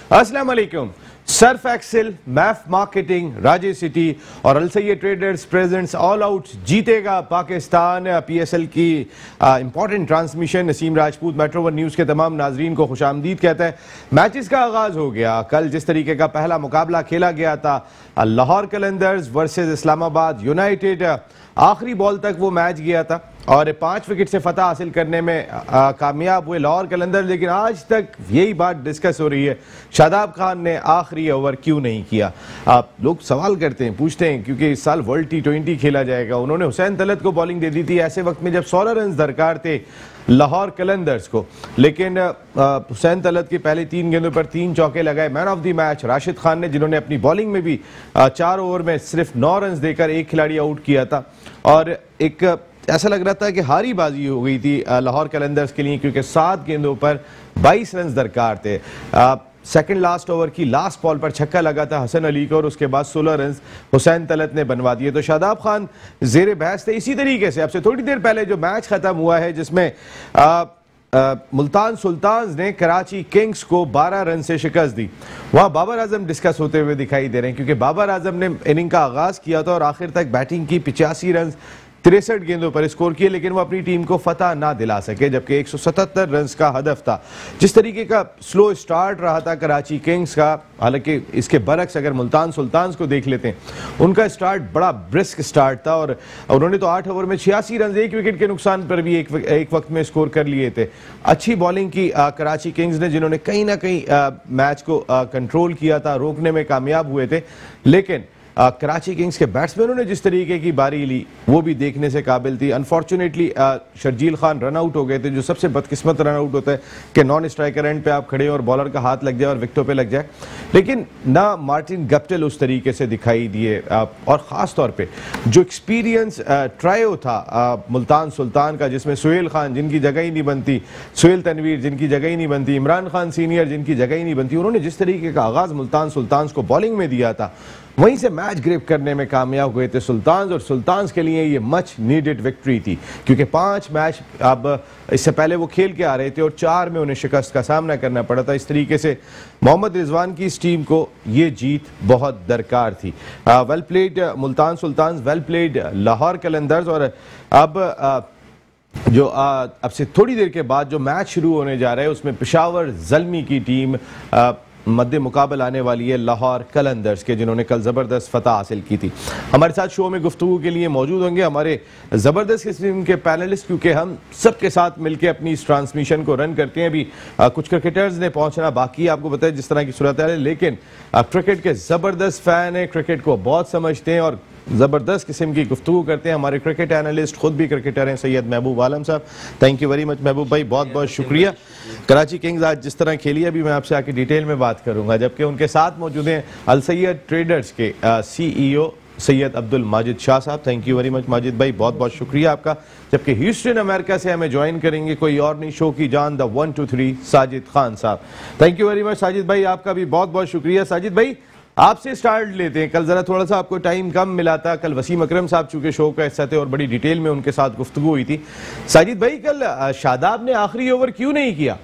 अस्सलाम वालेकुम। Surf Excel, MAF marketing, राजे city और अलसैयद ट्रेडर्स प्रेजेंट्स ऑल आउट जीतेगा पाकिस्तान पीएसएल की important transmission Naseem Rajput metro one news के तमाम नाजरीन को खुशामदीद कहता है। मैचेस का आगाज हो गया। कल जिस तरीके का पहला मुकाबला खेला गया था लाहौर कलंदर्स वर्सेस इस्लामाबाद यूनाइटेड, आखिरी बॉल तक वो मैच गया था और 5 विकेट से फतह हासिल करने में कामयाब हुए लाहौर कलंदर्स। लेकिन आज तक यही बात डिस्कस हो रही है, शादाब खान ने आखिरी ओवर क्यों नहीं किया। आप लोग सवाल करते हैं, पूछते हैं, क्योंकि इस साल वर्ल्ड T20 खेला जाएगा। उन्होंने हुसैन तलत को बॉलिंग दे दी थी ऐसे वक्त में जब 16 रन दरकार थे लाहौर कलंदर्स को, लेकिन हुसैन तलत की पहले 3 गेंदों पर 3 चौके लगाए। Man of the match Rashid Khan ने, जिन्होंने अपनी बॉलिंग में भी 4 ओवर में सिर्फ 9 रन देकर एक खिलाड़ी आउट किया था और एक ऐसा लग रहा था कि हारी बाजी हो गई थी लाहौर कलंदर्स के लिए, क्योंकि 7 गेंदों पर 22 रन दरकार थे। सेकंड लास्ट ओवर की लास्ट बॉल पर छक्का लगा था हसन अली को और उसके बाद 16 रन हुसैन तलत ने बनवा दिए। तो शादाब खान जेर बहस थे। इसी तरीके से अब से थोड़ी देर पहले जो मैच खत्म हुआ है, जिसमें मुल्तान सुल्तान्स ने कराची किंग्स को 12 रन से शिकस्त दी, वहां बाबर आजम डिस्कस होते हुए दिखाई दे रहे हैं, क्योंकि बाबर आजम ने इनिंग का आगाज किया था और आखिर तक बैटिंग की 85 रन 63 गेंदों पर स्कोर किए, लेकिन वो अपनी टीम को फतह ना दिला सके, जबकि 177 रन का हदफ था। जिस तरीके का स्लो स्टार्ट रहा था कराची किंग्स का, हालांकि इसके बरक्स अगर मुल्तान सुल्तान्स को देख लेते हैं, उनका स्टार्ट बड़ा ब्रिस्क स्टार्ट था और उन्होंने तो 8 ओवर में 86 रन 1 विकेट के नुकसान पर भी एक वक्त में स्कोर कर लिए थे। अच्छी बॉलिंग की कराची किंग्स ने, जिन्होंने कहीं ना कहीं मैच को कंट्रोल किया था, रोकने में कामयाब हुए थे। लेकिन कराची किंग्स के बैट्समैनों ने जिस तरीके की बारी ली वो भी देखने से काबिल थी। Unfortunately Sharjeel Khan run out हो गए थे, जो सबसे बदकिस्मत रन आउट होता है कि नॉन स्ट्राइकर एंड पे आप खड़े और बॉलर का हाथ लग जाए और विकेटों पे लग जाए। लेकिन ना मार्टिन गप्टिल उस तरीके से दिखाई दिए और ख़ास तौर पे जो एक्सपीरियंस ट्रायो था मुल्तान सुल्तान का, जिसमें सुहेल खान जिनकी जगह ही नहीं बनती, सुहेल तनवीर जिनकी जगह ही नहीं बनती, इमरान खान सीनियर जिनकी जगह ही नहीं बनती, उन्होंने जिस तरीके का आगाज़ मुल्तान सुल्तान को बॉलिंग में दिया था, वहीं से मैच ग्रिप करने में कामयाब हुए थे सुल्तान्स। और सुल्तान्स के लिए ये मच नीडेड विक्ट्री थी, क्योंकि 5 मैच अब इससे पहले वो खेल के आ रहे थे और 4 में उन्हें शिकस्त का सामना करना पड़ा था। इस तरीके से मोहम्मद रिजवान की इस टीम को ये जीत बहुत दरकार थी। Well played Multan Sultans, well played Lahore Qalandars. और अब जो अब से थोड़ी देर के बाद जो मैच शुरू होने जा रहा है, उसमें पेशावर ज़ल्मी की टीम मद्दे मुकाबल आने वाली है लाहौर कलंदर्स के, जिन्होंने कल ज़बरदस्त फतह हासिल की थी। हमारे साथ शो में गुफ्तगू के लिए मौजूद होंगे हमारे ज़बरदस्त किस्म के पैनलिस्ट, क्योंकि हम सबके साथ मिलकर अपनी इस ट्रांसमिशन को रन करते हैं। अभी कुछ क्रिकेटर्स ने पहुंचना बाकी, आपको बताया जिस तरह की सूरत है, लेकिन क्रिकेट के ज़बरदस्त फ़ैन है, क्रिकेट को बहुत समझते हैं और ज़बरदस्त किस्म की गुफ्तगू करते हैं। हमारे क्रिकेट एनालिस्ट खुद भी क्रिकेटर हैं, सैयद महबूब आलम साहब। थैंक यू वेरी मच महबूब भाई, बहुत बहुत शुक्रिया। कराची किंग्स आज जिस तरह खेली, अभी मैं आपसे आके डिटेल में बात करूंगा, जबकि उनके साथ मौजूद हैं अलसैयद ट्रेडर्स के CEO सैयद अब्दुल माजिद शाह साहब। Thank you very much Majid भाई, बहुत बहुत शुक्रिया आपका। जबकि ह्यूस्टन अमेरिका से हमें ज्वाइन करेंगे कोई और नहीं, शो की जान द 1 2 3 साजिद खान साहब। Thank you very much Sajid भाई, आपका भी बहुत बहुत शुक्रिया। साजिद भाई आपसे स्टार्ट लेते हैं। कल जरा थोड़ा सा आपको टाइम कम मिला था, कल वसीम अकरम साहब चूंकि शो का हिस्सा थे और बड़ी डिटेल में उनके साथ गुफ्तगू हुई थी। साजिद भाई, कल शादाब ने आखिरी ओवर क्यों नहीं किया?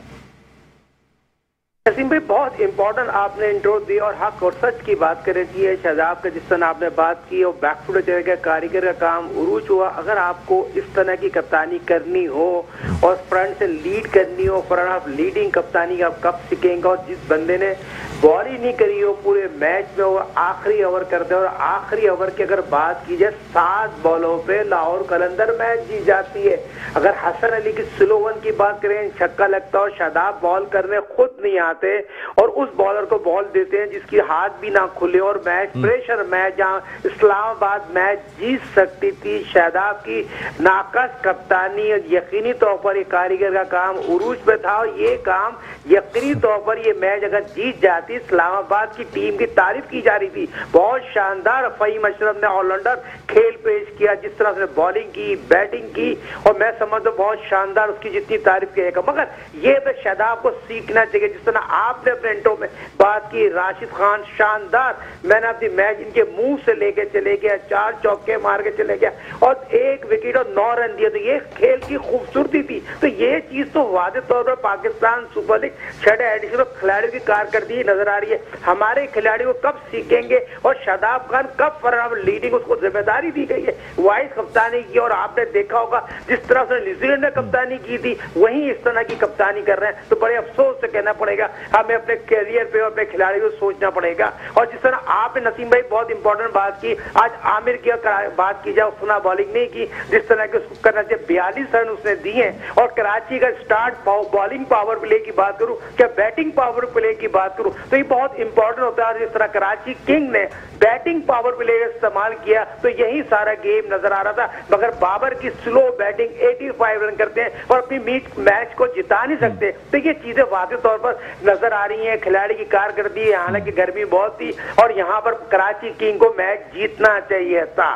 नसीम भाई, बहुत इंपॉर्टेंट आपने इंट्रो दी और हक और सच की बात करें की है। शादाब का जिस तरह आपने बात की और बैकफुट चले गया, कारीगर का काम उरूज हुआ। अगर आपको इस तरह की कप्तानी करनी हो और फ्रंट से लीड करनी हो, फ्रंट ऑफ लीडिंग कप्तानी का कब सीखेंगे। और जिस बंदे ने बॉल ही नहीं करी हो पूरे मैच में, वो आखिरी ओवर करते हैं। और आखिरी ओवर की अगर बात की जाए, 7 बॉलों पे लाहौर कलंदर मैच जीत जाती है। अगर हसन अली की स्लो वन की बात करें, छक्का लगता है और शादाब बॉल करने खुद नहीं आते और उस बॉलर को बॉल देते हैं जिसकी हाथ भी ना खुले और मैच प्रेशर मैच, जहां इस्लामाबाद मैच जीत सकती थी। शादाब की नाकस कप्तानी और यकीनी तौर पर ये कारीगर का काम उरूज पे था और ये काम यकीनी तौर पर ये मैच अगर जीत जाती, इस्लामाबाद की टीम की तारीफ की जा रही थी। बहुत शानदार फहीम अशरफ ने ऑलराउंडर खेल पेश किया, जिस तरह से बॉलिंग की, बैटिंग की, और मैं समझता हूं बहुत शानदार, उसकी जितनी तारीफ किया। मगर ये तो शादाब को सीखना चाहिए, जिस तरह तरह आपने अपने इंट्रो में बात की, राशिद खान शानदार मैन ऑफ द मैच, इनके मुंह से लेके चले गया, 4 चौके मार के चले गया और 1 विकेट और 9 रन दिए। तो ये खेल की खूबसूरती थी। तो ये चीज तो वादे तौर पर पाकिस्तान सुपर लीग 6 एडिशन खिलाड़ियों की कारकर्दगी नजर आ रही है। हमारे खिलाड़ियों को कब सीखेंगे और शादाब खान कब फराम लीडिंग, उसको जिम्मेदारी दी गई है वाइस कप्तानी की। और आपने देखा होगा जिस तरह से न्यूजीलैंड ने कप्तानी की थी वही इस तरह की कप्तानी कर रहे हैं। तो बड़े अफसोस से कहना पड़ेगा, हमें अपने कैरियर पे और अपने खिलाड़ियों को सोचना पड़ेगा। और जिस तरह आपने नसीम भाई बहुत इंपॉर्टेंट बात की, आज आमिर की बात की जाए, उसने बॉलिंग नहीं की जिस तरह के उसको करना चाहिए, 42 रन उसने दिए। और कराची का स्टार्ट बॉलिंग पावर प्ले की बात करूं, क्या बैटिंग पावर प्ले की बात करूं, तो ये बहुत इंपॉर्टेंट होता है। जिस तरह कराची किंग ने बैटिंग पावर प्ले का इस्तेमाल किया तो यही सारा गेम नजर आ रहा था। मगर बाबर की स्लो बैटिंग 85 रन करते हैं और अपनी मैच को जिता नहीं सकते। तो ये चीजें वादे तौर पर नजर आ रही हैं। खिलाड़ी की कारकर्दगी है, हालांकि गर्मी बहुत थी और यहाँ पर कराची किंग को मैच जीतना चाहिए था।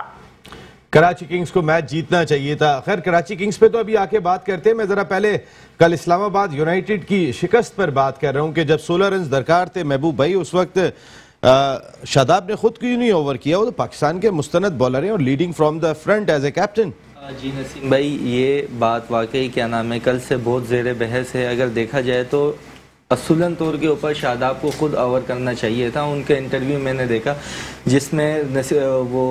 कराची किंग्स को मैच जीतना चाहिए था। खैर कराची किंग्स पे तो अभी आके बात करते हैं। मैं जरा पहले कल इस्लामाबाद यूनाइटेड की शिकस्त पर बात कर रहा हूं कि जब 16 रन दरकार थे महबूब भाई, उस वक्त शादाब ने खुद क्यों नहीं ओवर किया? वो तो पाकिस्तान के मुस्तनद बॉलर हैं और leading from the front as a captain. जी नसीम भाई, ये बात वाकई क्या नाम है कल से बहुत ज़ेर बहस है। अगर देखा जाए तो असूलन तौर के ऊपर शादाब को खुद ओवर करना चाहिए था। उनके इंटरव्यू मैंने देखा जिसमें वो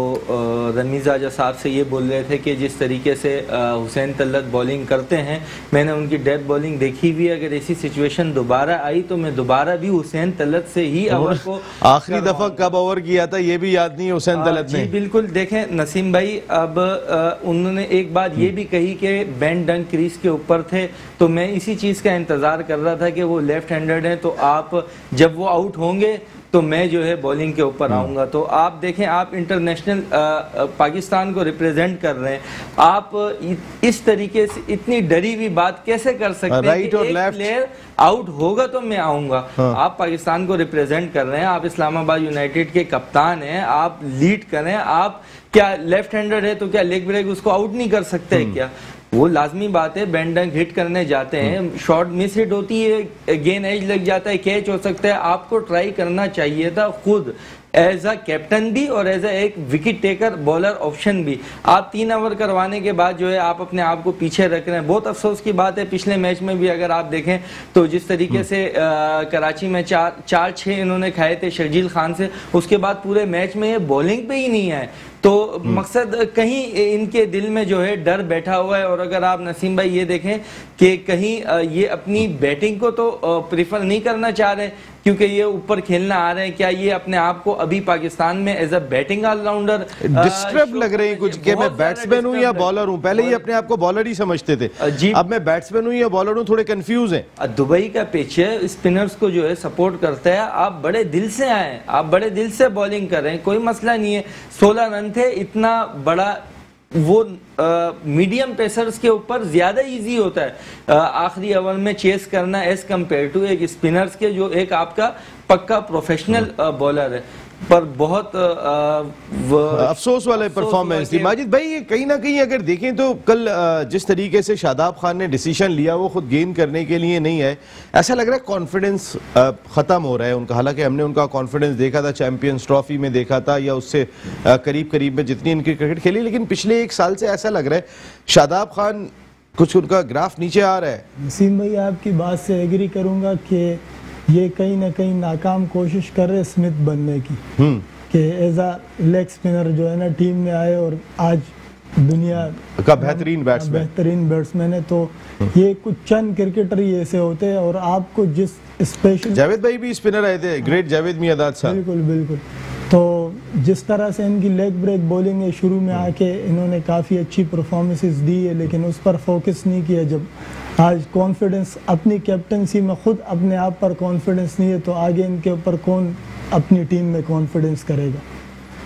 रमीज़ आजा साहब से ये बोल रहे थे कि जिस तरीके से हुसैन तलत बॉलिंग करते हैं, मैंने उनकी डेथ बॉलिंग देखी भी। अगर ऐसी सिचुएशन दोबारा आई तो मैं दोबारा भी हुसैन तलत से ही ओवर को आखिरी दफा कब ओवर किया था ये भी याद नहीं है हुसैन तलत ने। जी बिल्कुल। देखें नसीम भाई, अब उन्होंने एक बात ये भी कही कि बेन डंक क्रीज के ऊपर थे, तो मैं इसी चीज़ का इंतज़ार कर रहा था कि वो लेफ्ट हैंडेड हैं, तो आप जब वो आउट होंगे तो मैं जो है बॉलिंग के ऊपर आऊंगा। तो आप देखें, आप इंटरनेशनल पाकिस्तान को रिप्रेजेंट कर रहे हैं, आप इस तरीके से इतनी डरी हुई बात कैसे कर सकते हैं कि एक प्लेयर आउट होगा तो मैं आऊंगा। आप पाकिस्तान को रिप्रेजेंट कर रहे हैं, आप इस्लामाबाद यूनाइटेड के कप्तान हैं, आप लीड करें। आप क्या लेफ्ट हैंडेड है तो क्या लेग ब्रेक उसको आउट नहीं कर सकते हैं क्या? वो लाजमी बात है। बेन डंक हिट करने जाते हैं, शॉट मिस हिट होती है, गेन एज लग जाता है, कैच हो सकता है। आपको ट्राई करना चाहिए था खुद एज अ कैप्टन भी और एज अ एक विकेट टेकर बॉलर ऑप्शन भी। आप 3 ओवर करवाने के बाद जो है आप अपने आप को पीछे रख रहे हैं। बहुत अफसोस की बात है, पिछले मैच में भी अगर आप देखें तो जिस तरीके से कराची में 4-6 इन्होंने खाए थे शर्जील खान से, उसके बाद पूरे मैच में ये बॉलिंग पे ही नहीं आए। तो मकसद कहीं इनके दिल में जो है डर बैठा हुआ है। और अगर आप नसीम भाई ये देखें कि कहीं ये अपनी बैटिंग को तो प्रीफर नहीं करना चाह रहे क्योंकि ये ऊपर खेलना आ रहे हैं, क्या ये अपने आप को अभी पाकिस्तान में as a batting allrounder disturb लग रहे हैं कुछ कि मैं बैट्समैन हूं या बॉलर हूं? पहले ये अपने आप को बॉलर ही समझते थे, अब मैं बैट्समैन हूं या बॉलर हूं, थोड़े कंफ्यूज हैं। दुबई का पिच है, स्पिनर्स को जो है सपोर्ट करता है। आप बड़े दिल से आए, आप बड़े दिल से बॉलिंग कर रहे हैं, कोई मसला नहीं है। 16 रन थे, इतना बड़ा वो मीडियम पेसर्स के ऊपर ज्यादा इजी होता है आखिरी ओवर में चेस करना एज कम्पेयर टू एक स्पिनर्स के जो एक आपका पक्का प्रोफेशनल बॉलर है। पर बहुत अफसोस वाले परफॉर्मेंस थी माजिद भाई। ये कहीं ना कहीं अगर देखें तो कल जिस तरीके से शादाब खान ने डिसीजन लिया वो खुद गेन करने के लिए नहीं है, ऐसा लग रहा है कॉन्फिडेंस खत्म हो रहा है उनका। हालांकि हमने उनका कॉन्फिडेंस देखा था चैंपियंस ट्रॉफी में देखा था या उससे करीब करीब में जितनी इनकी क्रिकेट खेली, लेकिन पिछले 1 साल से ऐसा लग रहा है शादाब खान कुछ उनका ग्राफ नीचे आ रहा है। नसीम भाई आपकी बात से एग्री करूंगा कि ये कहीं ना कहीं नाकाम कोशिश कर रहे स्मिथ बनने की कि एज आ लेग स्पिनर जो है ना टीम में आए और आज दुनिया का बेहतरीन बैट्समैन है। तो ये कुछ चंद क्रिकेटर ही ऐसे होते हैं और आपको जिस स्पेशल जावेद भाई भी स्पिनर आए थे, ग्रेट जावेद मियादाद साहब। बिल्कुल बिल्कुल। तो जिस तरह से इनकी लेग ब्रेक बॉलिंग है, शुरू में आके इन्होंने काफ़ी अच्छी परफॉर्मेंसेस दी है लेकिन उस पर फोकस नहीं किया। जब आज कॉन्फिडेंस अपनी कैप्टनसी में खुद अपने आप पर कॉन्फिडेंस नहीं है तो आगे इनके ऊपर कौन अपनी टीम में कॉन्फिडेंस करेगा?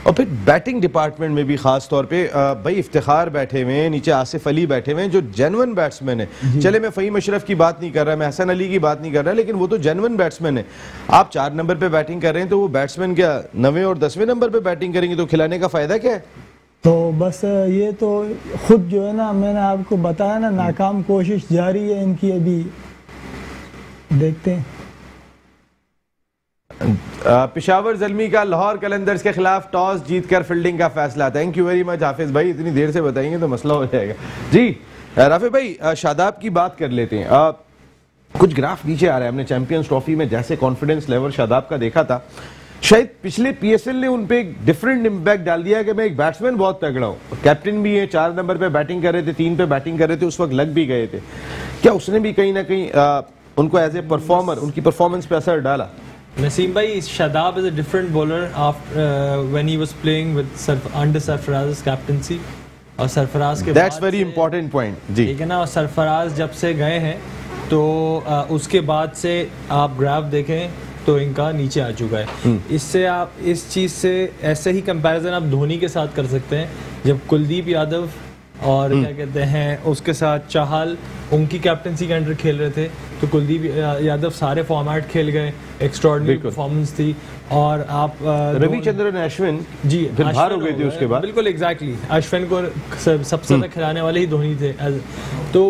और फिर बैटिंग डिपार्टमेंट में भी खास तौर पे भाई इफ्तिखार बैठे हुए हैं, नीचे आसिफ अली बैठे हुए हैं जो जेन्युइन बैट्समैन है। चले मैं फ़हीम अशरफ की बात नहीं कर रहा, मैं हसन अली की बात नहीं कर रहा, लेकिन वो तो जेन्युइन बैट्समैन है। आप 4 नंबर पे बैटिंग कर रहे हैं तो वो बैट्समैन क्या 9वें और 10वें नंबर पे बैटिंग करेंगे तो खिलाने का फायदा क्या है? तो बस ये तो खुद जो है ना, मैंने आपको बताया ना, नाकाम कोशिश जारी है इनकी। अभी देखते हैं। पेशावर ज़ल्मी का लाहौर कलंदर्स के खिलाफ टॉस जीतकर फील्डिंग का फैसला। थैंक यू वेरी मच हाफिज भाई, इतनी देर से बताएंगे तो मसला हो जाएगा। जी राफे भाई, शादाब की बात कर लेते हैं। कुछ ग्राफ नीचे आ रहा है, हमने चैंपियंस ट्रॉफी में जैसे कॉन्फिडेंस लेवल शादाब का देखा था, शायद पिछले पीएसएल ने उन पे एक डिफरेंट इम्पैक्ट डाल दिया कि मैं एक बैट्समैन बहुत तगड़ा हूं, कैप्टन भी है, 4 नंबर पे बैटिंग कर रहे थे, 3 पे बैटिंग कर रहे थे, उस वक्त लग भी गए थे। क्या उसने भी कहीं ना कहीं उनको एज ए परफॉर्मर उनकी परफॉर्मेंस पे असर डाला? Naseem bhai, Shadab is a different bowler after when he was playing with under Sarfaraz's captaincy. और सरफराज के That's very important point जी, ठीक है ना। और सरफराज जब से गए हैं तो उसके बाद से आप ग्राफ देखें तो इनका नीचे आ चुका है। इससे आप इस चीज़ से ऐसे ही कंपैरिजन आप धोनी के साथ कर सकते हैं, जब कुलदीप यादव और क्या कहते हैं उसके साथ चाहल उनकी कैप्टनसी के अंडर खेल रहे थे, तो कुलदीप यादव सारे फॉर्मेट खेल गए, एक्स्ट्राऑर्डिनरी परफॉर्मेंस थी। और आप रविचंद्रन अश्विन जी फिर बाहर हो गए थे उसके बाद, बिल्कुल एग्जैक्टली अश्विन को सबसे ज़्यादा खिलाने वाले ही धोनी थे। तो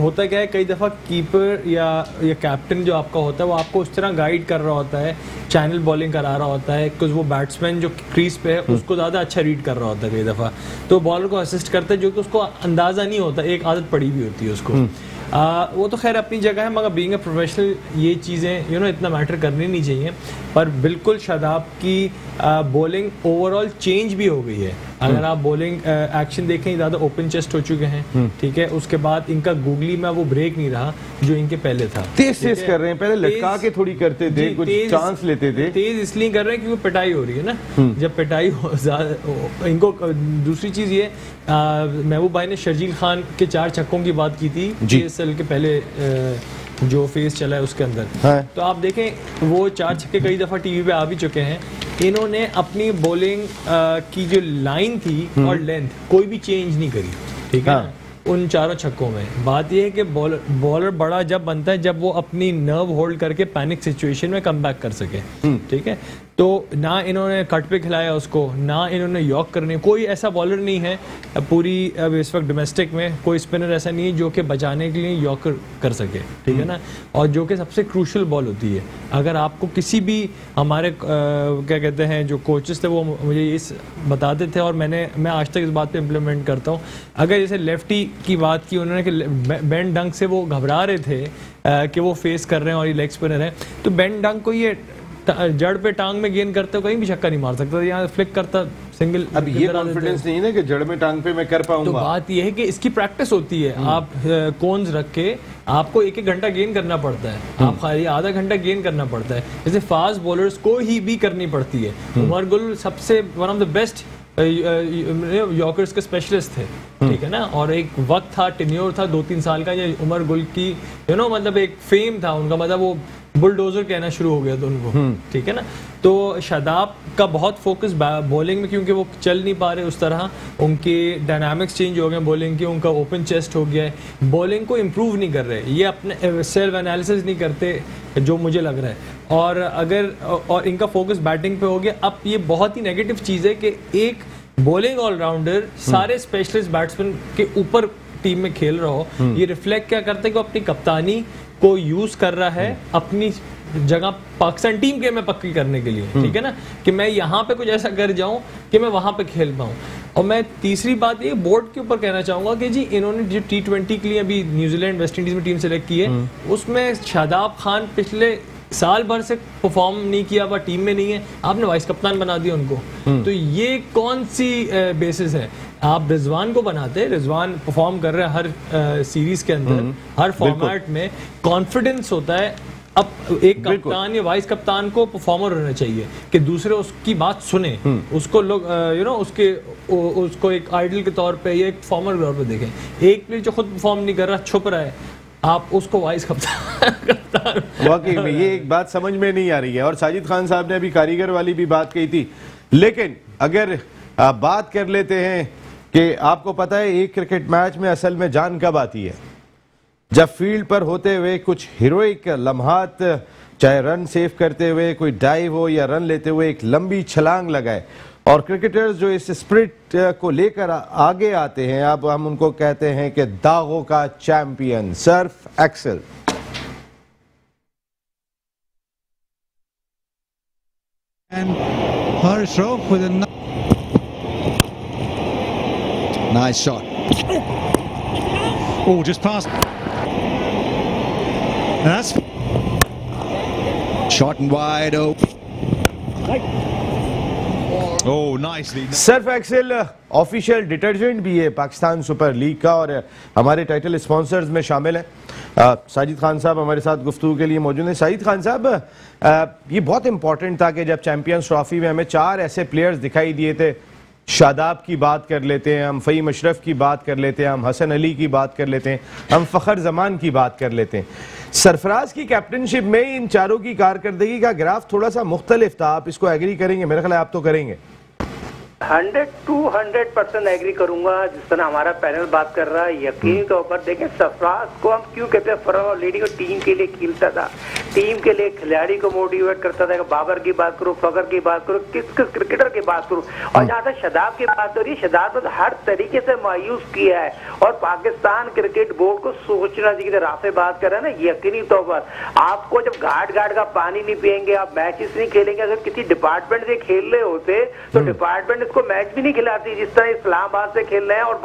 होता क्या है, कई दफ़ा कीपर या कैप्टन जो आपका होता है वो आपको उस तरह गाइड कर रहा होता है, चैनल बॉलिंग करा रहा होता है, बिकॉज वो बैट्समैन जो क्रीज पे है उसको ज़्यादा अच्छा रीड कर रहा होता है कई दफ़ा, तो बॉलर को असिस्ट करता है जो कि उसको अंदाज़ा नहीं होता, एक आदत पड़ी हुई होती है उसको। वो तो खैर अपनी जगह है, मगर बीइंग अ प्रोफेशनल ये चीज़ें इतना मैटर करनी नहीं चाहिए। पर बिल्कुल शादाब की बॉलिंग ओवरऑल चेंज भी हो गई है। अगर आप बॉलिंग एक्शन देखें, ज़्यादा ओपन चेस्ट हो चुके हैं, ठीक है। उसके बाद इनका गूगली में वो ब्रेक नहीं रहा जो इनके पहले था। तेज कर रहे हैं, पहले लटका के थोड़ी करते थे, कुछ चांस लेते थे। तेज इसलिए कर रहे हैं क्योंकि पिटाई हो रही है ना। जब पिटाई इनको दूसरी चीज़ ये, महबूब भाई ने शर्जील खान के 4 छक्कों की बात की थी पीएसएल के पहले जो फेज चला है उसके अंदर, तो आप देखें वो 4 छक्के कई दफ़ा टीवी पे आ भी चुके हैं। इन्होंने अपनी बॉलिंग की जो लाइन थी और लेंथ कोई भी चेंज नहीं करी, ठीक है ना, उन 4 छक्कों में। बात यह है कि बॉलर बड़ा जब बनता है जब वो अपनी नर्व होल्ड करके पैनिक सिचुएशन में कम बैक कर सके, ठीक है। तो ना इन्होंने कट पे खिलाया उसको, ना इन्होंने यॉर्क करने, कोई ऐसा बॉलर नहीं है पूरी अब इस वक्त डोमेस्टिक में, कोई स्पिनर ऐसा नहीं है जो कि बचाने के लिए यॉर्क कर सके, ठीक है ना। और जो कि सबसे क्रूशल बॉल होती है। अगर आपको किसी भी हमारे क्या कहते हैं जो कोचेस थे वो मुझे इस बताते थे और मैं आज तक इस बात पे इम्प्लीमेंट करता हूँ। अगर जैसे लेफ्टी की बात की उन्होंने कि बेन डंक से वो घबरा रहे थे कि वो फेस कर रहे हैं और ये लेग स्पिनर है, तो बेन डंक को ये जड़ पे टांग में गेंद करते हो कहीं भी छक्का नहीं मार सकता, यहाँ फ्लिक करता सिंगल। अब ये कॉन्फिडेंस नहीं है कि जड़ में टांग पे मैं कर पाऊंगा। तो बात ये है कि इसकी प्रैक्टिस होती है। आप कोन्स रख के आपको 1-1 घंटा गेंद करना पड़ता है, आप खाली आधा घंटा गेंद करना पड़ता है, जैसे फास्ट बॉलर्स को ही भी करनी पड़ती है। उमर गुल सबसे one of the best yorkers के स्पेशलिस्ट थे, ठीक है ना। और एक वक्त था, टेन्योर था 2-3 साल का, ये उमर गुल की मतलब एक फेम था उनका, मतलब वो बुलडोजर कहना शुरू हो गया था उनको, ठीक है ना। तो शादाब का बहुत फोकस बॉलिंग में, क्योंकि वो चल नहीं पा रहे उस तरह, उनके डायनामिक्स चेंज हो गए बॉलिंग के, उनका ओपन चेस्ट हो गया है, बॉलिंग को इम्प्रूव नहीं कर रहे, ये अपने सेल्फ एनालिसिस नहीं करते जो मुझे लग रहा है। और इनका फोकस बैटिंग पे हो गया। अब ये बहुत ही नेगेटिव चीज़ है कि एक बॉलिंग ऑलराउंडर सारे स्पेशलिस्ट बैट्समैन के ऊपर टीम में खेल रहा हो, ये रिफ्लेक्ट क्या करता है कि अपनी कप्तानी को यूज कर रहा है अपनी जगह पाकिस्तान टीम के में पक्की करने के लिए, ठीक है ना, कि मैं यहाँ पे कुछ ऐसा कर जाऊं कि मैं वहां पे खेल पाऊं। और मैं तीसरी बात ये बोर्ड के ऊपर कहना चाहूंगा कि जी इन्होंने जो T20 के लिए अभी न्यूजीलैंड वेस्ट इंडीज में टीम सेलेक्ट की है, उसमें शादाब खान पिछले साल भर से परफॉर्म नहीं किया, वह टीम में नहीं है, आपने वाइस कप्तान बना दिया उनको। तो ये कौन सी बेसिस है? आप रिजवान को बनाते, रिजवान परफॉर्म कर रहे हैं हर सीरीज के अंदर, हर फॉर्मेट में, कॉन्फिडेंस होता है। अब एक कप्तान या वाइस कप्तान को परफॉर्मर होना चाहिए कि दूसरे उसकी बात सुने, उसको लोग उसको एक आइडल के तौर पे या एक परफॉर्मर के तौर पे देखें। एक प्लेयर जो खुद परफॉर्म नहीं कर रहा, छुप रहा है, आप उसको वाइस कप्तान वाकई में ये एक बात समझ में नहीं आ रही है। और साजिद खान साहब ने अभी कारीगर वाली भी बात कही थी, लेकिन अगर आप बात कर लेते हैं कि आपको पता है एक क्रिकेट मैच में असल में जान कब आती है, जब फील्ड पर होते हुए कुछ हीरोइक लम्हात, चाहे रन सेव करते हुए कोई डाइव हो या रन लेते हुए एक लंबी छलांग लगाए, और क्रिकेटर्स जो इस स्पिरिट को लेकर आगे आते हैं, अब हम उनको कहते हैं कि दागों का champion Surf Excel. And Harish Rauf with a nice shot. Oh, just past. And that's shot and wide. Oh, nicely. Surf Excel official detergent भी है पाकिस्तान सुपर लीग का और हमारे टाइटल स्पॉन्सर्स में शामिल है। साजिद खान साहब हमारे साथ गुफ्तगू के लिए मौजूद हैं। साजिद खान साहब, ये बहुत इंपॉर्टेंट था कि जब चैंपियंस ट्रॉफी में हमें 4 ऐसे प्लेयर्स दिखाई दिए थे। शादाब की बात कर लेते हैं हम, फ़हीम अशरफ की बात कर लेते हैं हम, हसन अली की बात कर लेते हैं हम, फ़खर जमान की बात कर लेते हैं। सरफराज की कैप्टनशिप में इन चारों की कारकर्दगी का ग्राफ थोड़ा सा मुख्तलिफ था। आप इसको एग्री करेंगे? मेरा ख्याल है आप तो करेंगे। 100% एग्री करूंगा। जिस तरह हमारा पैनल बात कर रहा है, यकीनी तौर पर देखें, सरफराज को हम क्यों कहते हैं फॉरवर्ड लीडिंग, टीम के लिए खेलता था, टीम के लिए खिलाड़ी को मोटिवेट करता था। बाबर की बात करूं, फकर की बात करूं, किस क्रिकेटर की बात करूं, और जहां तक शदाब की बात हो रही है, शदाब ने हर तरीके से मायूस किया है और पाकिस्तान क्रिकेट बोर्ड को सोचना चाहिए। राफे बात कर रहे हैं ना, यकीनी तौर पर आपको जब घाट का पानी नहीं पियेंगे, आप मैचेस नहीं खेलेंगे। अगर किसी डिपार्टमेंट से खेल रहे होते तो डिपार्टमेंट इसको मैच भी नहीं खिलाती जिस तरह इस्लामाबाद से खेल रहे हैं। और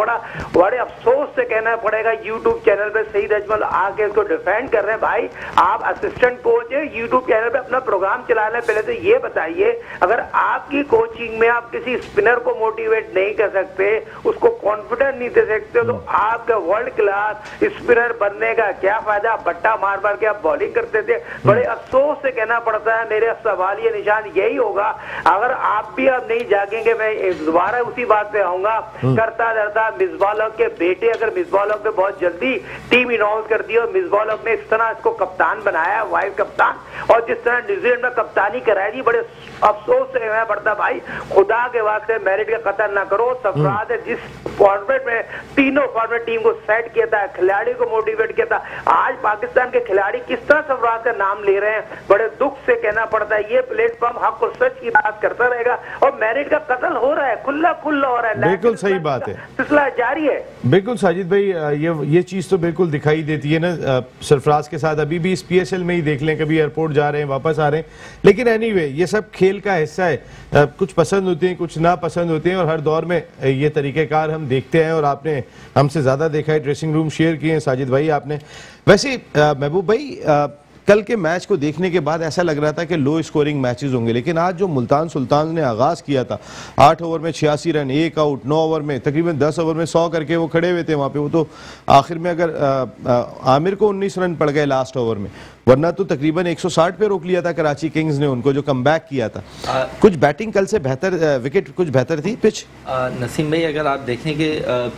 बड़े अफसोस से कहना पड़ेगा, यूट्यूब चैनल पे सईद अजमल आके इसको डिफेंड कर रहे हैं। भाई आप असिस्टेंट कोच है, यूट्यूब चैनल पे अपना प्रोग्राम चला रहे हैं। पहले तो ये बताइए, अगर आपकी कोचिंग में आप किसी स्पिनर को मोटिवेट नहीं कर सकते, उसको कॉन्फिडेंस नहीं दे सकते, तो आपका वर्ल्ड क्लास स्पिनर बनने का क्या फायदा? बट्टा मार के आप बॉलिंग करते थे। बड़े अफसोस से कहना पड़ता है, मेरे सवाल ये निशान यही होगा, अगर आप भी अब नहीं जागेंगे। मैं दोबारा उसी बात पे आऊंगा, करता डरता मिसबाह हक के बेटे, अगर मिसबाह हक ने बहुत जल्दी टीम अनाउंस कर दी और मिसबाह हक ने इस तरह इसको कप्तान बनाया, वाइस कप्तान, और जिस तरह न्यूजीलैंड में कप्तानी कराई थी, बड़े अफसोस से कहना पड़ता भाई खुदा के वास्ते मेरिट का कतल ना करो। सरफराज ने जिस फॉर्मेट में तीनों फॉर्मेट टीम को सेट किया था, खिलाड़ी को मोटिवेट किया था, आज पाकिस्तान के खिलाड़ी किस तरह सरफराज का नाम ले रहे हैं, बड़े दुख से कहना पड़ता है। ये प्लेटफॉर्म हक और सच की बात करता रहेगा और मेरिट का कतल हो रहा है, खुला हो रहा है। बिल्कुल सही बात है, सिलसिला जारी है। बिल्कुल साजिद भाई, ये चीज तो बिल्कुल दिखाई देती है ना सरफराज के साथ। अभी भी इस PSL में ही देख लें, कभी एयरपोर्ट जा रहे हैं, वापस आ रहे हैं, लेकिन एनीवे ये सब खेल का हिस्सा है। कुछ पसंद होते हैं, कुछ ना पसंद होते हैं, और हर दौर में ये तरीक़ेकार हम देखते हैं। और आपने हमसे ज्यादा देखा है, ड्रेसिंग रूम शेयर किए हैं साजिद भाई आपने। वैसे महबूब भाई, कल के मैच को देखने के बाद ऐसा लग रहा था कि लो स्कोरिंग मैचेस होंगे, लेकिन आज जो मुल्तान सुल्तान ने आगाज किया था, 8 ओवर में 86 रन, 1 आउट, 9 ओवर में तकरीबन 10 ओवर में 100 करके वो खड़े हुए थे वहां पे। वो तो आखिर में अगर आमिर को 19 रन पड़ गए लास्ट ओवर में, वरना तो तकरीबन 160 पे रोक लिया था कराची किंग्स ने उनको, जो कमबैक किया था। कुछ बैटिंग कल से बेहतर, विकेट कुछ बेहतर थी, पिच। नसीम भाई, अगर आप देखें कि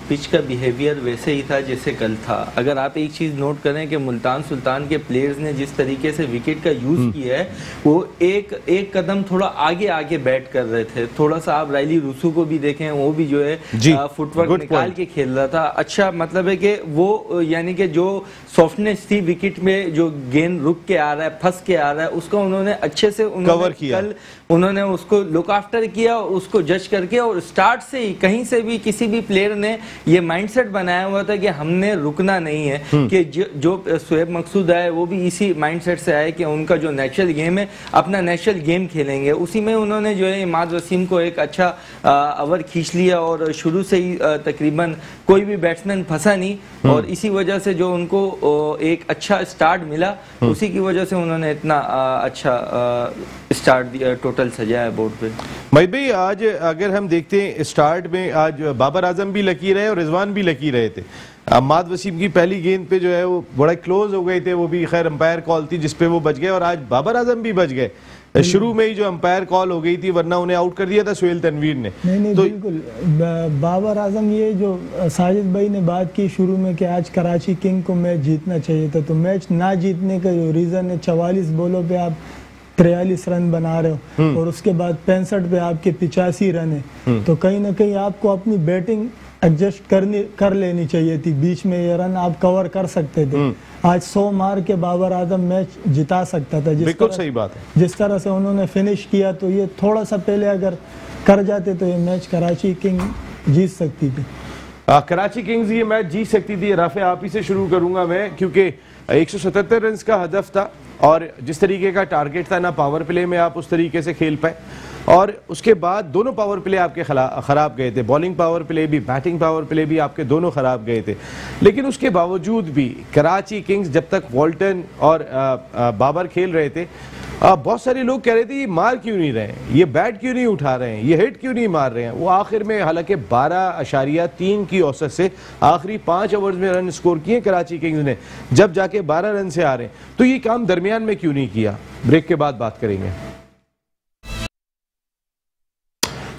पिच का बिहेवियर वैसे ही था जैसे कल था। अगर आप एक चीज़ नोट करें कि मुल्तान सुल्तान के प्लेयर्स ने जिस तरीके से विकेट का यूज़ किया है, वो एक कदम थोड़ा आगे बैट कर रहे थे। थोड़ा सा आप रायली रूसू को भी देखें, वो भी जो है फुटवर्क निकाल के खेल रहा था। अच्छा, मतलब है कि वो यानी कि जो सॉफ्टनेस थी विकेट में, जो गेंद रुक के आ रहा है, फंस के आ रहा है, उसको उन्होंने अच्छे से कवर किया। कल उन्होंने उसको लुक आफ्टर किया, उसको जज करके, और स्टार्ट से ही कहीं से भी किसी भी प्लेयर ने ये माइंडसेट बनाया हुआ था कि हमने रुकना नहीं है। कि जो शोएब मकसूद आए वो भी इसी माइंडसेट से आए कि उनका जो नेचुरल गेम है, अपना नेचुरल गेम खेलेंगे। उसी में उन्होंने जो है इमाद वसीम को एक अच्छा ओवर खींच लिया और शुरू से ही तकरीबन कोई भी बैट्समैन फंसा नहीं, और इसी वजह से जो उनको एक अच्छा स्टार्ट मिला, उसी की वजह से उन्होंने इतना अच्छा स्टार्ट दिया, टोटल सजाया बोर्ड पे। भाई आज अगर हम देखते हैं स्टार्ट में, आज बाबर आजम भी लकी रहे और रिजवान भी लकी रहे थे। अम्माद वसीम की पहली गेंद पे जो है वो बड़ा क्लोज हो गए थे, वो भी खैर अंपायर कॉल थी जिसपे वो बच गए, और आज बाबर आजम भी बच गए। शुरू में ही जो अंपायर कॉल हो गई थी, वरना उन्हें आउट कर दिया था सुहेल तनवीर ने। नहीं तो बिल्कुल बाबर आजम, ये जो साजिद भाई ने बात की शुरू में कि आज कराची किंग को मैच जीतना चाहिए था, तो मैच ना जीतने का जो रीज़न है, 44 बॉलों पे आप 43 रन बना रहे हो और उसके बाद 65 पे आपके 85 रन है, तो कहीं ना कहीं आपको अपनी बैटिंग एडजस्ट कर लेनी चाहिए थी। बीच में ये रन आप कवर कर सकते थे। आज 100 मार के बाबर आजम मैच जिता सकता था। बिल्कुल सही बात है। जिस तरह से उन्होंने फिनिश किया, तो ये थोड़ा सा पहले अगर कर जाते तो ये मैच कराची किंग जीत सकती थी। कराची किंग्स ये मैच जीत सकती थी। राफे आप ही से शुरू करूंगा मैं, क्योंकि 177 रन का हदफ था और जिस तरीके का टारगेट था ना पावर प्ले में आप उस तरीके से खेल पाए, और उसके बाद दोनों पावर प्ले आपके ख़राब गए थे, बॉलिंग पावर प्ले भी बैटिंग पावर प्ले भी आपके दोनों ख़राब गए थे। लेकिन उसके बावजूद भी कराची किंग्स जब तक वॉल्टन और बाबर खेल रहे थे, बहुत सारे लोग कह रहे थे ये मार क्यों नहीं रहे हैं, ये बैट क्यों नहीं उठा रहे हैं, ये हिट क्यों नहीं मार रहे हैं। वो आखिर में हालांकि 12.3 की औसत से आखिरी 5 ओवर्स में रन स्कोर किए कराची किंग्स ने, जब जाके 12 रन से आ रहे हैं, तो ये काम दरमियान में क्यों नहीं किया। ब्रेक के बाद बात करेंगे।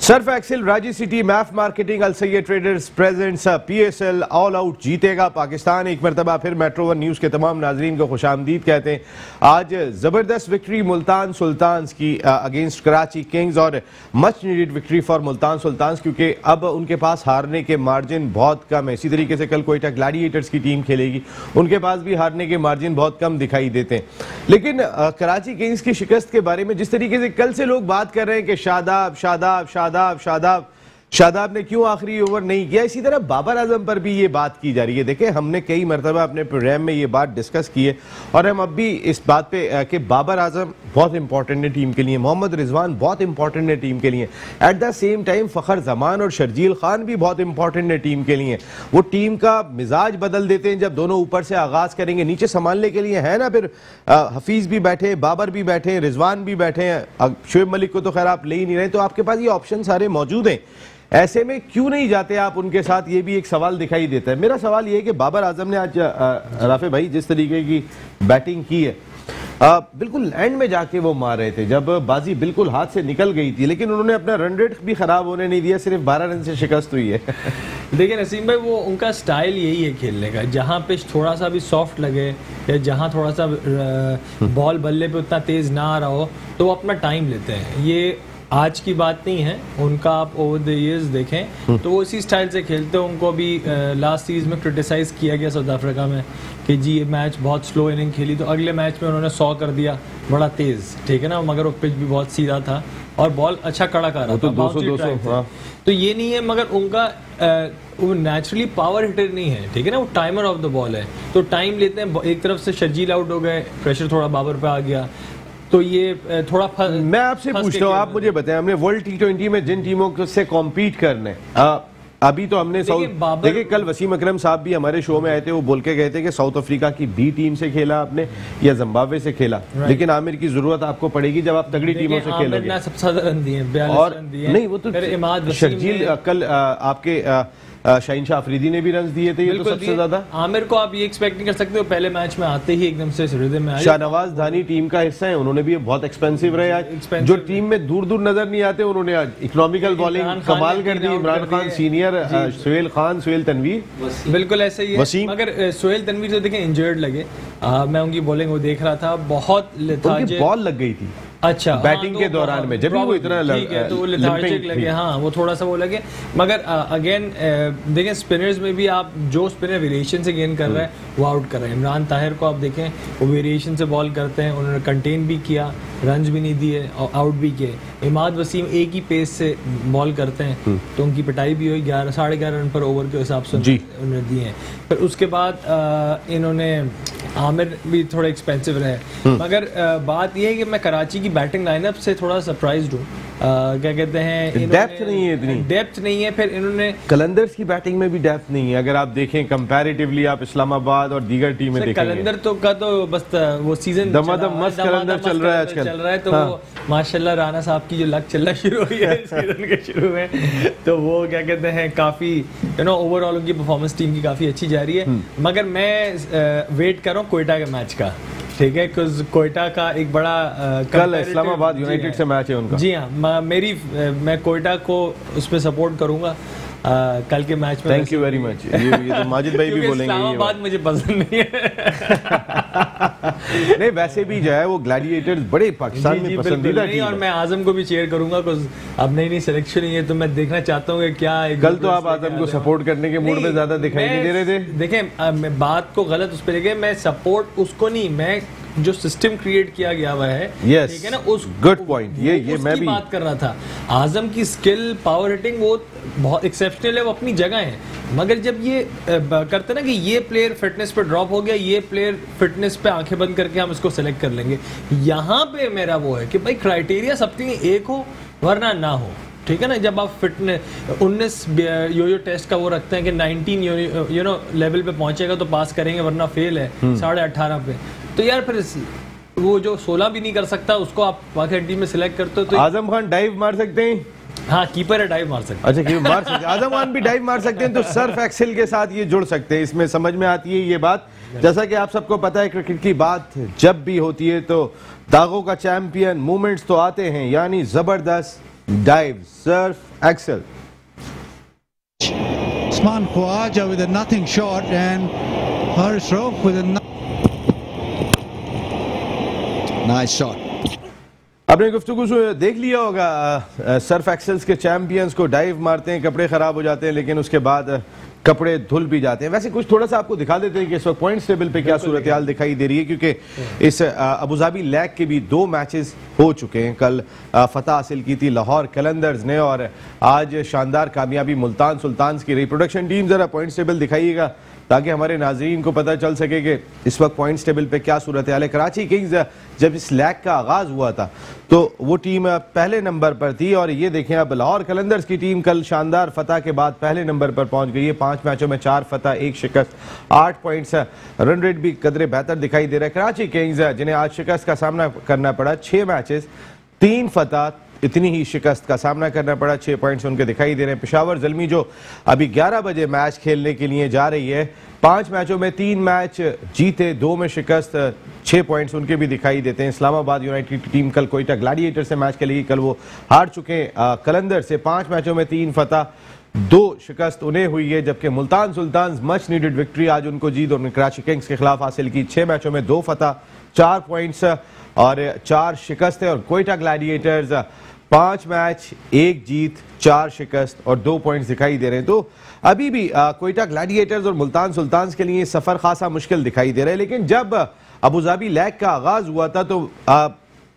सर्फ एक्सेल, राजी सिटी, मैफ marketing, Al Syed traders presents PSL all out जीतेगा पाकिस्तान। एक मरतबा फिर मेट्रो वन न्यूज़ के तमाम नाजरीन को खुशामदीद कहते हैं। आज ज़बरदस्त विक्ट्री मुल्तान सुल्तान्स की अगेंस्ट कराची किंग्स, और much needed victory for Multan Sultans, क्योंकि अब उनके पास हारने के मार्जिन बहुत कम है। इसी तरीके से कल कोयटा ग्लैडिएटर्स की टीम खेलेगी, उनके पास भी हारने के मार्जिन बहुत कम दिखाई देते हैं। लेकिन कराची किंग्स की शिकस्त के बारे में जिस तरीके से कल से लोग बात कर रहे हैं कि शादाब शादाब शादाब शादाब शादाब ने क्यों आखिरी ओवर नहीं किया, इसी तरह बाबर आजम पर भी ये बात की जा रही है। देखें, हमने कई मरतबा अपने प्रोग्राम में ये बात डिस्कस की है, और हम अब भी इस बात पे कि बाबर आजम बहुत इंपॉर्टेंट है टीम के लिए, मोहम्मद रिजवान बहुत इंपॉर्टेंट है टीम के लिए, at the same time Fakhar Zaman और शर्जील खान भी बहुत इंपॉर्टेंट है टीम के लिए। वो टीम का मिजाज बदल देते हैं जब दोनों ऊपर से आगाज़ करेंगे, नीचे संभालने के लिए है ना। फिर हफीज़ भी बैठे, बाबर भी बैठे, रिजवान भी बैठे हैं, शुएब मलिक को तो खैर आप ले ही नहीं रहे, तो आपके पास ये ऑप्शन सारे मौजूद हैं। ऐसे में क्यों नहीं जाते आप उनके साथ, ये भी एक सवाल दिखाई देता है। मेरा सवाल ये है कि बाबर आजम ने आज राफे भाई जिस तरीके की बैटिंग की है, बिल्कुल एंड में जाके वो मार रहे थे जब बाजी बिल्कुल हाथ से निकल गई थी, लेकिन उन्होंने अपना रन रेट भी खराब होने नहीं दिया, सिर्फ 12 रन से शिकस्त हुई है। देखिए नसीम भाई, वो उनका स्टाइल यही है खेलने का, जहाँ पिच थोड़ा सा भी सॉफ्ट लगे या जहाँ थोड़ा सा बॉल बल्ले पे उतना तेज ना आ रहा हो, तो वो अपना टाइम लेते हैं। ये आज की बात नहीं है, उनका आप ओवर द इयर्स देखें तो वो इसी स्टाइल से खेलते हैं। उनको भी लास्ट सीरीज में क्रिटिसाइज़ किया गया साउथ अफ्रीका में कि जी ये मैच बहुत स्लो इनिंग खेली, तो अगले मैच में उन्होंने 100 कर दिया, बड़ा तेज़, ठीक है ना, मगर वो पिच भी बहुत सीधा था और बॉल अच्छा कड़ा कर रहा था, 200 हाँ। तो ये नहीं है, मगर उनका वो नेचुरली पावर हिटर नहीं है, ठीक है ना, वो टाइमर ऑफ द बॉल है, तो टाइम लेते हैं। एक तरफ से शर्जील आउट हो गए, प्रेशर थोड़ा बाबर पे आ गया, तो ये थोड़ा मैं आपसे पूछता हूँ, आप मुझे बताएं, हमने वर्ल्ड T20 में जिन टीमों से कॉम्पीट करने, अभी तो हमने देखिए कल वसीम अकरम साहब भी हमारे शो में आए थे, वो बोल के गए थे कि साउथ अफ्रीका की बी टीम से खेला आपने या जिम्बाब्वे से खेला, लेकिन आमिर की जरूरत आपको पड़ेगी जब आप तगड़ी टीमों से खेलोगे। सबसे ज्यादा रन दिए, 42 रन दिए, नहीं वो तो शर्जील, कल आपके शाहीन शाह अफरीदी ने भी रन दिए थे, ये तो सबसे ज्यादा। आमिर को आप ये एक्सपेक्ट नहीं कर सकते हो पहले मैच में आते ही एकदम से रिदम में आए। शाहनवाज धानी टीम का हिस्सा है, उन्होंने भी बहुत एक्सपेंसिव रहे आज, जो टीम में दूर दूर नजर नहीं आते उन्होंने आज इकोनॉमिकल बॉलिंग कमाल कर दी। इमरान खान सीनियर, सुहेल खान, सुहेल तनवीर, बिल्कुल ऐसे ही है, मगर सुहेल तनवीर तो देखें इंजर्ड लगे, मैं उनकी बॉलिंग वो देख रहा था, बहुत बॉल लग गई थी, अच्छा बैटिंग के दौरान में जब भी वो इतना तो वो लेथार्जिक लगे, हाँ वो थोड़ा सा वो लगे, मगर अगेन देखें स्पिनर्स में भी आप जो स्पिनर वेरिएशन से गेन कर रहा है वो आउट कर रहे हैं। इमरान ताहिर को आप देखें, वो वेरिएशन से बॉल करते हैं, उन्होंने कंटेन भी किया, रन भी नहीं दिए और आउट भी किए। इमाद वसीम एक ही पेस से बॉल करते हैं, तो उनकी पिटाई भी हुई, 11-11.5 रन पर ओवर के हिसाब से उन्होंने दिए हैं। फिर उसके बाद इन्होंने आमिर भी थोड़े एक्सपेंसिव रहे, मगर बात यह है कि मैं कराची की बैटिंग लाइनअप से थोड़ा सरप्राइज्ड हूँ। क्या कहते हैं, डेप्थ नहीं है, इतनी डेप्थ नहीं है। फिर इन्होंने कलंदर्स की बैटिंग में भी डेप्थ नहीं है, अगर आप देखें कंपैरेटिवली, आप इस्लामाबाद और दीगर टीमें देखेंगे, कलंदर तो का तो बस वो सीजन दमादम मस्त कलंदर चल रहा है आजकल, चल रहा है, तो वो माशाल्लाह राना साहब की जो लक चलना शुरू हुई है सीजन के शुरू में, तो वो क्या कहते हैं काफी ओवरऑल उनकी परफॉर्मेंस टीम की काफी अच्छी जा रही है। मगर मैं वेट कर रहा हूँ कोयटा के मैच का, ठीक है, क्योंकि कोयटा का एक बड़ा कल इस्लामाबाद यूनाइटेड से मैच है उनका। जी हाँ, मैं कोयटा को उसमें सपोर्ट करूंगा कल के मैच में। Thank you very much. ये तो माजिद भाई भी बोलेंगे, इस्लामाबाद मुझे पसंद नहीं है। नहीं वैसे भी जो है वो ग्लैडिएटर्स बड़े पाकिस्तान में पसंदीदा टीम है, और मैं आजम को भी चेयर करूंगा, अब नई सिलेक्शन है, तो मैं देखना चाहता हूँ कि क्या। कल तो आप आजम को सपोर्ट करने के मूड में ज्यादा दिखाई नहीं दे रहे थे। देखें मैं बात को गलत उस पर लेके, मैं सपोर्ट उसको नहीं, मैं जो सिस्टम क्रिएट किया गया हुआ है, Yes. ठीक है ना, उस गुड पॉइंट, ये मैं भी बात कर रहा था। आजम की स्किल, पावर हिटिंग वो बहुत एक्सेप्शनल है, वो अपनी जगह है, मगर जब ये करते ना कि ये प्लेयर फिटनेस पे ड्रॉप हो गया, ये प्लेयर फिटनेस पे आंखें बंद करके हम इसको सेलेक्ट कर लेंगे, यहाँ पे मेरा वो है कि भाई क्राइटेरिया सबके लिए एक हो वरना ना हो, ठीक है ना। जब आप फिटनेस 19 यो टेस्ट का वो रखते हैं कि 19 यू नो लेवल पे पहुंचेगा तो पास करेंगे वरना फेल है 18.5 पे, तो यार फिर वो जो 16 भी नहीं कर सकता उसको आप वाकई टीम में सिलेक्ट करते हो। तो आजम खान डाइव मार सकते हैं? हाँ, कीपर है, डाइव मार सकते हैं। अच्छा, कीपर मार सकते हैं, आजम खान भी डाइव मार सकते हैं, तो सर्फ एक्सेल के साथ ये जुड़ सकते हैं, इसमें समझ में आती है ये बात। जैसा कि आप सबको पता है, क्रिकेट की बात जब भी होती है तो दागों का चैंपियन मूवमेंट्स तो आते हैं, यानी जबरदस्त dive, Surf Excel. Usman Khawaja with a nothing shot and Haris Rauf with a nice shot. आपने गुफ्तगू देख लिया होगा, सर्फ एक्सेल्स के चैंपियंस को डाइव मारते हैं, कपड़े खराब हो जाते हैं, लेकिन उसके बाद कपड़े धुल भी जाते हैं। वैसे कुछ थोड़ा सा आपको दिखा देते हैं कि इस वक्त पॉइंट्स टेबल पे क्या सूरत हाल दिखाई दे रही है, क्योंकि इस अबुधाबी लैग के भी 2 मैचेस हो चुके हैं। कल फतह हासिल की थी लाहौर कलंदर्स ने और आज शानदार कामयाबी मुल्तान सुल्तान्स की रही। प्रोडक्शन टीम जरा पॉइंट्स टेबल दिखाइएगा ताकि हमारे नाजरीन को पता चल सके कि इस वक्त पॉइंट्स टेबल पे क्या सूरत हाल है। कराची किंग्स जब इस लैग का आगाज हुआ था तो वो टीम पहले नंबर पर थी और ये देखें अब लाहौर कलंदर्स की टीम कल शानदार फतह के बाद पहले नंबर पर पहुंच गई है। 5 मैचों में 4 फतह 1 शिकस्त, 8 पॉइंट्स, रन रेट भी कदरे बेहतर दिखाई दे रहा है। कराची किंग्स जिन्हें आज शिकस्त का सामना करना पड़ा, 6 मैचेस 3 फतह, इतनी ही शिकस्त का सामना करना पड़ा, 6 पॉइंट्स उनके दिखाई दे रहे हैं। पेशावर ज़ल्मी जो अभी 11 बजे मैच खेलने के लिए जा रही है, 5 मैचों में 3 मैच जीते, 2 में शिकस्त, 6 पॉइंट्स उनके भी दिखाई देते हैं। इस्लामाबाद यूनाइटेड की टीम कल कोयटा ग्लैडिएटर से मैच खेलेगी, कल वो हार चुके कलंदर से। 5 मैचों में 3 फतह, 2 शिकस्त उन्हें हुई है, जबकि Multan Sultans much needed victory आज उनको जीत और कराची किंग्स के खिलाफ हासिल की। 6 मैचों में 2 फतह, 4 पॉइंट्स और 4 शिकस्त है। और कोयटा ग्लैडिएटर्स 5 मैच 1 जीत, 4 शिकस्त और 2 पॉइंट्स दिखाई दे रहे हैं। तो अभी भी कोयटा ग्लैडिएटर्स और मुल्तान सुल्तान्स के लिए सफर खासा मुश्किल दिखाई दे रहा है। लेकिन जब अबुधाबी लैग का आगाज हुआ था तो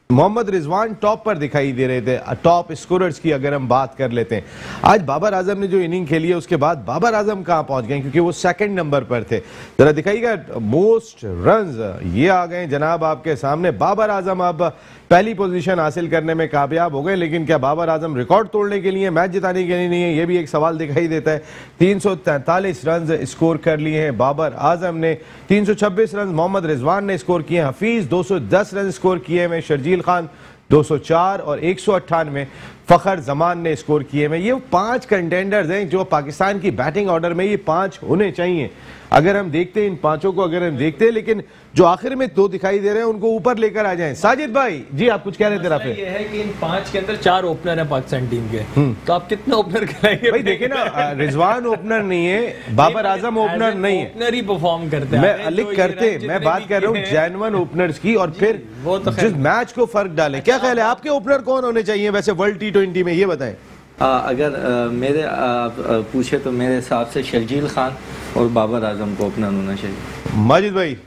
मोहम्मद रिजवान टॉप पर दिखाई दे रहे थे, टॉप स्कोरर्स की अगर हम बात कर लेते हैं। आज बाबर आजम ने जो इनिंग खेली है उसके बाद बाबर आजम कहां पहुंच गए, क्योंकि वो 2nd नंबर पर थे। जरा दिखाइएगा मोस्ट रन्स, ये आ गए जनाब आपके सामने। बाबर आजम अब पहली पोजीशन हासिल करने में कामयाब हो गए, लेकिन क्या बाबर आजम रिकॉर्ड तोड़ने के लिए, मैच जिताने के लिए नहीं है, ये भी एक सवाल दिखाई देता है। 343 रन स्कोर कर लिए हैं बाबर आजम ने, 326 रन मोहम्मद रिजवान ने स्कोर किए, हफीज 210 रन स्कोर किए हैं, शर्जील खान 204 और 198 फखर जमान ने स्कोर किए हैं। ये 5 कंटेंडर्स हैं जो पाकिस्तान की बैटिंग ऑर्डर में ये 5 होने चाहिए। अगर हम देखते हैं इन 5 को, अगर हम देखते हैं, लेकिन जो आखिर में 2 दिखाई दे रहे हैं उनको ऊपर लेकर आ जाएं। साजिद भाई जी, आप कुछ कह रहे थे? राफे ये है कि इन 5 के अंदर 4 ओपनर है पाकिस्तान टीम के, तो आप कितने ओपनर कराएंगे? भाई देखे ना, रिजवान ओपनर नहीं है, बाबर आजम ओपनर नहीं है, ओपनर ही परफॉर्म करते हैं। मैं अलिक करते, मैं बात कर रहा हूँ जेन्युइन ओपनर्स की, और फिर वो तो जिस मैच को फर्क डाले। क्या ख्याल है, आपके ओपनर कौन होने चाहिए वैसे वर्ल्ड T20 में, ये बताएं। अगर मेरे पूछे तो मेरे हिसाब से शर्जील खान और बाबर आजम को ओपनर होना चाहिए। माजिद भाई?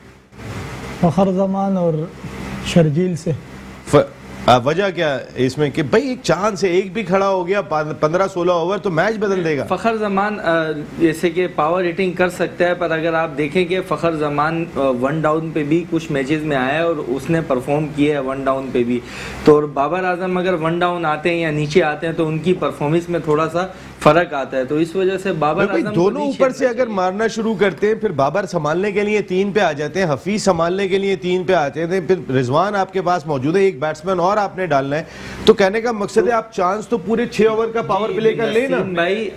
फखर जमान और शर्जील से। वजह क्या इसमें कि भाई एक चांद से एक भी खड़ा हो गया 15-16 ओवर तो मैच बदल देगा। फखर जमान जैसे कि पावर हिटिंग कर सकता है, पर अगर आप देखें कि फखर जमान 1 डाउन पे भी कुछ मैचेस में आया है और उसने परफॉर्म किया है 1 डाउन पे भी, तो बाबर आजम अगर 1 डाउन आते हैं या नीचे आते हैं तो उनकी परफॉर्मेंस में थोड़ा सा फर्क आता है। तो इस वजह से बाबर आजम दोनों ऊपर से अगर मारना शुरू करते हैं, फिर बाबर संभालने के लिए 3 पे आ जाते हैं, हफीज संभालने के लिए 3 पे आते हैं, फिर रिजवान आपके पास मौजूद है, एक बैट्समैन और आपने डालना है। तो कहने का मकसद है आप चांस तो पूरे 6 ओवर का पावर प्ले कर लेना भाई।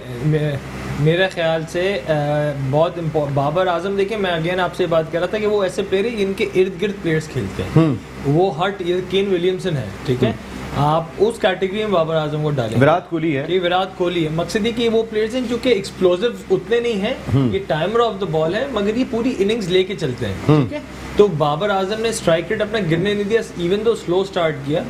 मेरे ख्याल से बहुत बाबर आजम, देखिए मैं अगेन आपसे बात कर रहा था कि वो ऐसे प्लेयर है जिनके इर्द गिर्द प्लेयर्स खेलते हैं। वो हट केन विलियमसन है, ठीक है, आप उस कैटेगरी में बाबर आजम को डालें। विराट कोहली है, ये विराट कोहली है। मकसद ये कि वो प्लेयर्स हैं जो कि एक्सप्लोसिव उतने नहीं हैं, ये टाइमर ऑफ द बॉल है, मगर ये पूरी इनिंग्स लेके चलते हैं, ठीक है। तो बाबर आजम ने स्ट्राइक रेट अपना गिरने नहीं दिया, इवन दो स्लो स्टार्ट किया,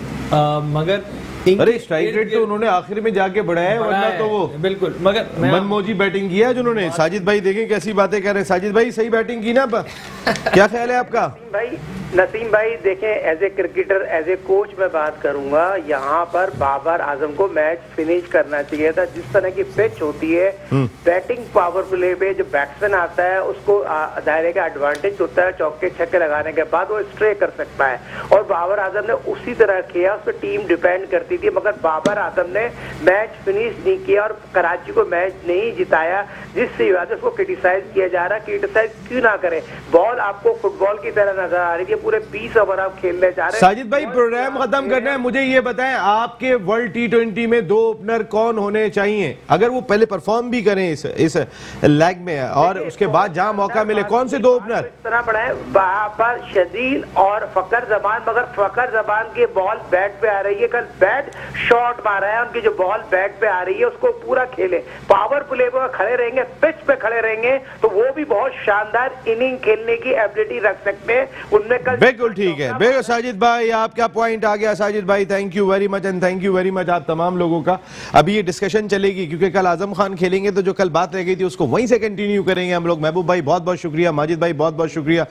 मगर अरे स्ट्राइक रेट तो उन्होंने आखिर में जाके बढ़ाया है, वरना तो वो बिल्कुल। मगर मनमोजी बैटिंग किया है जिन्होंने। साजिद भाई देखें कैसी बातें कर रहे हैं। साजिद भाई सही बैटिंग की ना, क्या ख्याल है आपका? भाई नसीम भाई देखें, as a cricketer, as a coach मैं बात करूंगा, यहाँ पर बाबर आजम को मैच फिनिश करना चाहिए था। जिस तरह की पिच होती है, बैटिंग पावर प्ले पे जो बैट्समैन आता है उसको दायरे का एडवांटेज होता है, चौके छक्के लगाने के बाद वो स्ट्रे कर सकता है, और बाबर आजम ने उसी तरह किया। उस पर टीम डिपेंड करती थी, मगर बाबर आजम ने मैच फिनिश नहीं किया और कराची को मैच नहीं जिताया, जिससे उसको क्रिटिसाइज किया जा रहा है। क्रिटिसाइज क्यों ना करे, बॉल आपको फुटबॉल की तरह नजर आ रही है, पूरे 20 ओवर आप खेलने जा रहे हैं। साजिद भाई प्रोग्राम खत्म करना है, मुझे ये बताएं आपके वर्ल्ड टी20 में 2 ओपनर कौन होने चाहिए, अगर वो पहले परफॉर्म भी करें इस लेग में और उसके बाद जहां मौका मिले, कौन से 2 ओपनर? इस तरह पड़ा है बाबर शदील और फकर जमान, मगर फकर जमान की बॉल बैट पे आ रही है, कल बैट शॉट मारा है, उनकी जो बॉल बैट पे आ रही है उसको पूरा खेले, पावर प्ले पे खड़े रहेंगे, पिच पे खड़े रहेंगे तो वो भी बहुत शानदार इनिंग खेलने की एबिलिटी रख सकते हैं। उनमें कल बिल्कुल ठीक है। बिल्कुल साजिद भाई, आपका पॉइंट आ गया। साजिद भाई thank you very much, and thank you very much आप तमाम लोगों का। अभी ये डिस्कशन चलेगी क्योंकि कल आजम खान खेलेंगे तो जो कल बात रह गई थी उसको वहीं से कंटिन्यू करेंगे हम लोग। महबूब भाई बहुत बहुत शुक्रिया, माजिद भाई बहुत बहुत शुक्रिया।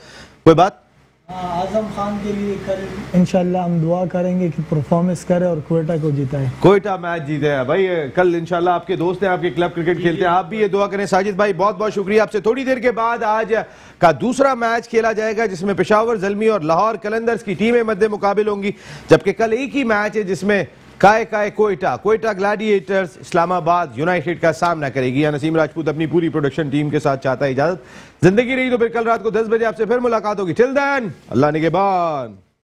कोई बात? आजम खान के लिए कल इंशाल्लाह हम दुआ करेंगे कि परफॉर्मेंस करे और क्वेटा को जिताए, क्वेटा मैच जीते हैं भाई। कल इंशाल्लाह आपके दोस्त हैं, आपके क्लब क्रिकेट खेलते हैं, आप भी ये दुआ करें। साजिद भाई बहुत बहुत शुक्रिया आपसे। थोड़ी देर के बाद आज का दूसरा मैच खेला जाएगा जिसमें पेशावर ज़ल्मी और लाहौर कलंदर्स की टीमें मध्य मुकाबिल होंगी, जबकि कल एक ही मैच है जिसमें कोयटा ग्लैडिएटर्स इस्लामाबाद यूनाइटेड का सामना करेगी। नसीम राजपूत अपनी पूरी प्रोडक्शन टीम के साथ चाहता है इजाजत। जिंदगी रही तो फिर कल रात को 10 बजे आपसे फिर मुलाकात होगी। टिल देन अल्लाह निगहबान।